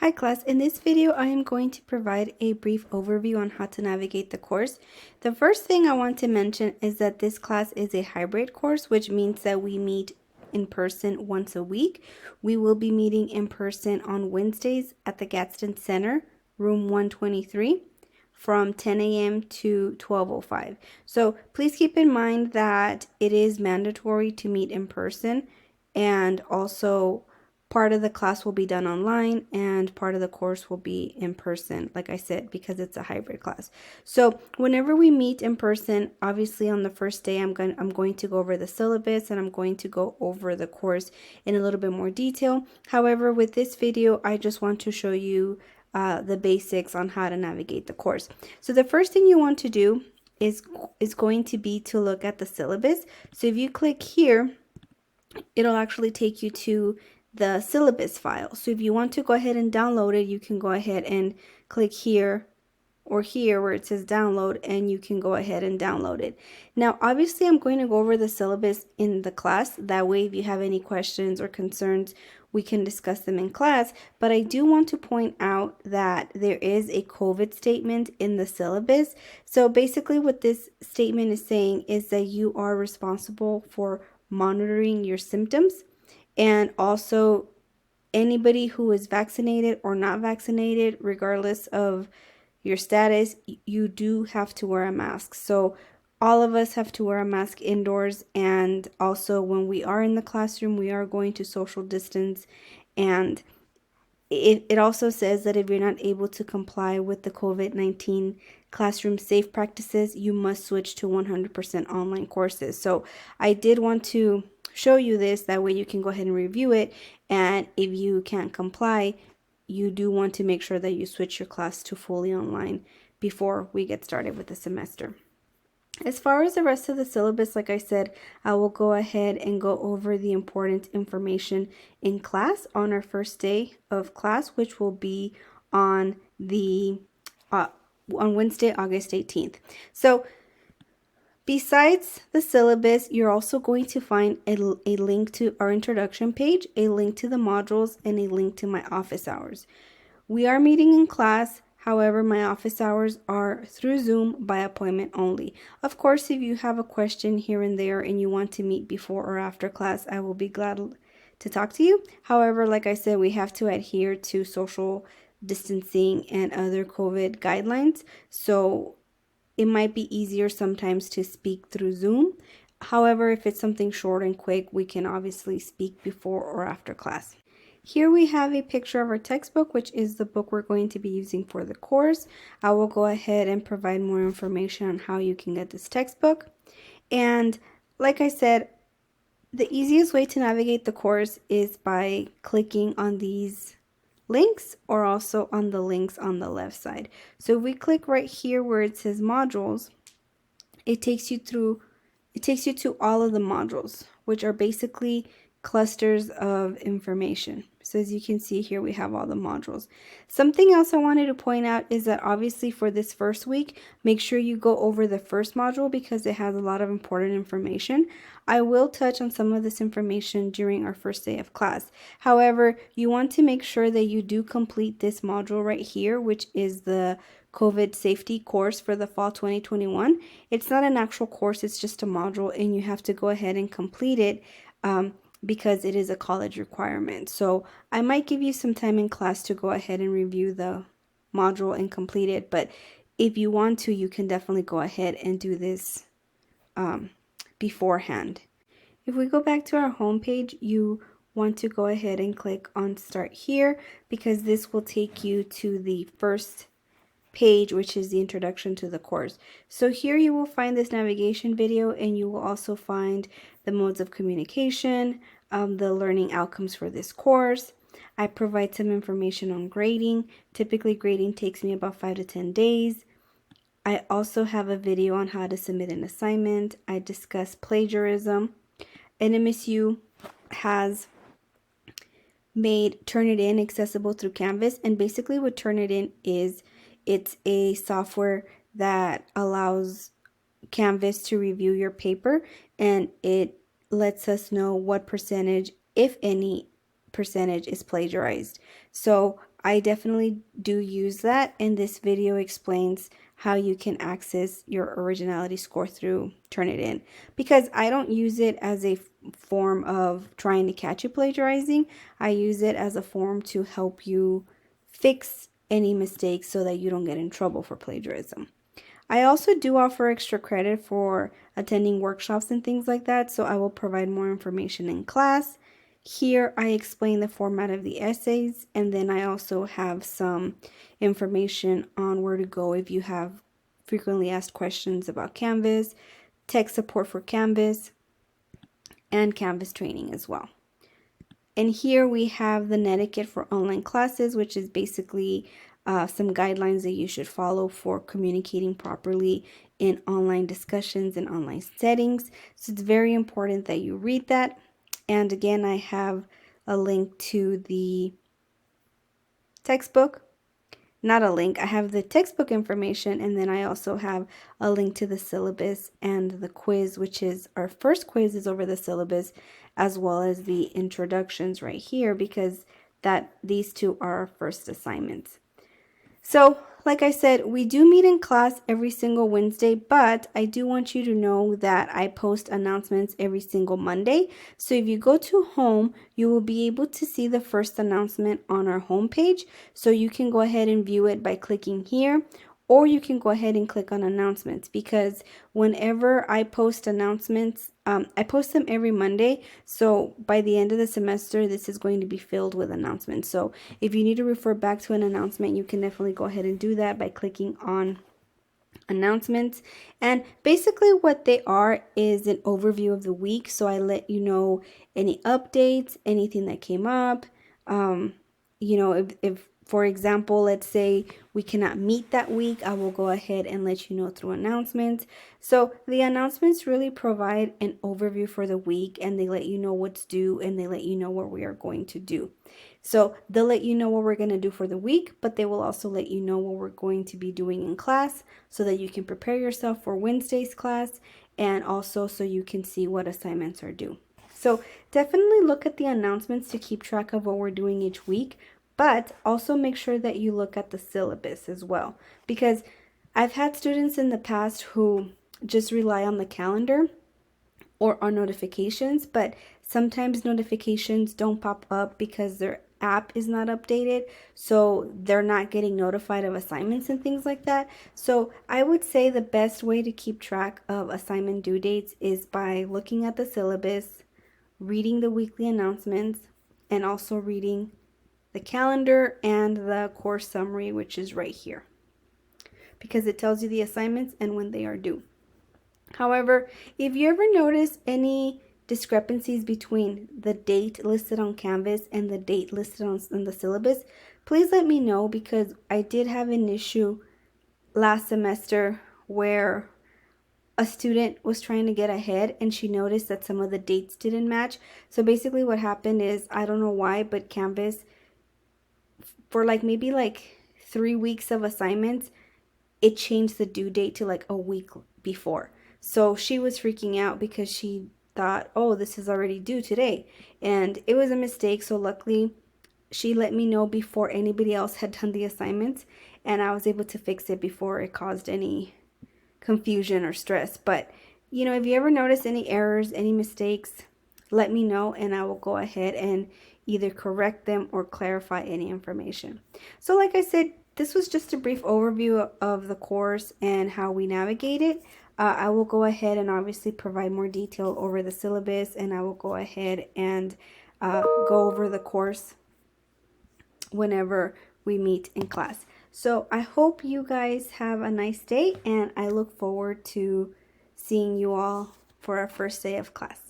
Hi class, in this video I am going to provide a brief overview on how to navigate the course. The first thing I want to mention is that this class is a hybrid course, which means that we meet in person once a week. We will be meeting in person on Wednesdays at the Gadsden Center, room 123, from 10 a.m. to 12:05. So please keep in mind that it is mandatory to meet in person, and also part of the class will be done online and part of the course will be in person, like I said, because it's a hybrid class. So whenever we meet in person, obviously on the first day I'm going to go over the syllabus and I'm going to go over the course in a little bit more detail. However, with this video, I just want to show you the basics on how to navigate the course. So the first thing you want to do is going to be to look at the syllabus. So if you click here, it'll actually take you to the syllabus file. So if you want to go ahead and download it, you can go ahead and click here or here where it says download, and you can go ahead and download it. Now, obviously, I'm going to go over the syllabus in the class. That way, if you have any questions or concerns, we can discuss them in class. But I do want to point out that there is a COVID statement in the syllabus. So basically what this statement is saying is that you are responsible for monitoring your symptoms, and also anybody who is vaccinated or not vaccinated, regardless of your status, you do have to wear a mask. So all of us have to wear a mask indoors, and also when we are in the classroom, we are going to social distance. And it also says that if you're not able to comply with the COVID-19 classroom safe practices, you must switch to 100% online courses. So I did want to show you this, that way you can go ahead and review it, and if you can't comply, you do want to make sure that you switch your class to fully online before we get started with the semester. As far as the rest of the syllabus, like I said, I will go ahead and go over the important information in class on our first day of class, which will be on Wednesday, August 18th. So besides the syllabus, you're also going to find a link to our introduction page, a link to the modules, and a link to my office hours. We are meeting in class. However, my office hours are through Zoom by appointment only. Of course, if you have a question here and there and you want to meet before or after class, I will be glad to talk to you. However, like I said, we have to adhere to social distancing and other COVID guidelines. So it might be easier sometimes to speak through Zoom. However, if it's something short and quick, we can obviously speak before or after class. Here we have a picture of our textbook, which is the book we're going to be using for the course. I will go ahead and provide more information on how you can get this textbook. And like I said, the easiest way to navigate the course is by clicking on these links, or also on the links on the left side. So if we click right here where it says modules, it takes you to all of the modules, which are basically clusters of information. So as you can see here, we have all the modules. Something else I wanted to point out is that obviously for this first week, make sure you go over the first module because it has a lot of important information. I will touch on some of this information during our first day of class. However, you want to make sure that you do complete this module right here, which is the COVID safety course for the fall 2021. It's not an actual course, it's just a module, and you have to go ahead and complete it because it is a college requirement. So I might give you some time in class to go ahead and review the module and complete it, but if you want to, you can definitely go ahead and do this beforehand. If we go back to our home page, you want to go ahead and click on Start Here, because this will take you to the first page, which is the introduction to the course. So here you will find this navigation video, and you will also find the modes of communication, the learning outcomes for this course. I provide some information on grading. Typically grading takes me about 5 to 10 days. I also have a video on how to submit an assignment. I discuss plagiarism. NMSU has made Turnitin accessible through Canvas, and basically what Turnitin is, it's a software that allows Canvas to review your paper, and it lets us know what percentage, if any percentage, is plagiarized. So I definitely do use that, and this video explains how you can access your originality score through Turnitin, because I don't use it as a form of trying to catch you plagiarizing. I use it as a form to help you fix any mistakes so that you don't get in trouble for plagiarism. I also do offer extra credit for attending workshops and things like that, so I will provide more information in class. Here I explain the format of the essays, and then I also have some information on where to go if you have frequently asked questions about Canvas, tech support for Canvas, and Canvas training as well. And here we have the netiquette for online classes, which is basically some guidelines that you should follow for communicating properly in online discussions and online settings. So it's very important that you read that. And again, I have a link to the textbook. Not a link, I have the textbook information, and then I also have a link to the syllabus and the quiz, which is our first quiz is over the syllabus, as well as the introductions right here, because these two are our first assignments. So, like I said, we do meet in class every single Wednesday, but I do want you to know that I post announcements every single Monday. So if you go to home, you will be able to see the first announcement on our homepage. So you can go ahead and view it by clicking here, or you can go ahead and click on announcements, because whenever I post announcements, I post them every Monday. So by the end of the semester, this is going to be filled with announcements. So if you need to refer back to an announcement, you can definitely go ahead and do that by clicking on announcements. And basically what they are is an overview of the week. So I let you know any updates, anything that came up. You know, if for example, let's say we cannot meet that week, I will go ahead and let you know through announcements. So the announcements really provide an overview for the week, and they let you know what's due, and they let you know what we are going to do. So they'll let you know what we're going to do for the week, but they will also let you know what we're going to be doing in class, so that you can prepare yourself for Wednesday's class, and also so you can see what assignments are due. So definitely look at the announcements to keep track of what we're doing each week, but also make sure that you look at the syllabus as well, because I've had students in the past who just rely on the calendar or on notifications, but sometimes notifications don't pop up because their app is not updated, so they're not getting notified of assignments and things like that. So I would say the best way to keep track of assignment due dates is by looking at the syllabus, reading the weekly announcements, and also reading the calendar and the course summary, which is right here, because it tells you the assignments and when they are due. However, if you ever notice any discrepancies between the date listed on Canvas and the date listed on the syllabus, please let me know, because I did have an issue last semester where a student was trying to get ahead and she noticed that some of the dates didn't match. So basically what happened is, I don't know why, but Canvas, for maybe 3 weeks of assignments, it changed the due date to a week before. So she was freaking out because she thought, oh, this is already due today. And it was a mistake. So luckily she let me know before anybody else had done the assignments, and I was able to fix it before it caused any confusion or stress. But if you ever notice any errors, any mistakes, let me know, and I will go ahead and either correct them or clarify any information. So like I said, this was just a brief overview of the course and how we navigate it. I will go ahead and obviously provide more detail over the syllabus, and I will go ahead and go over the course whenever we meet in class. So I hope you guys have a nice day, and I look forward to seeing you all for our first day of class.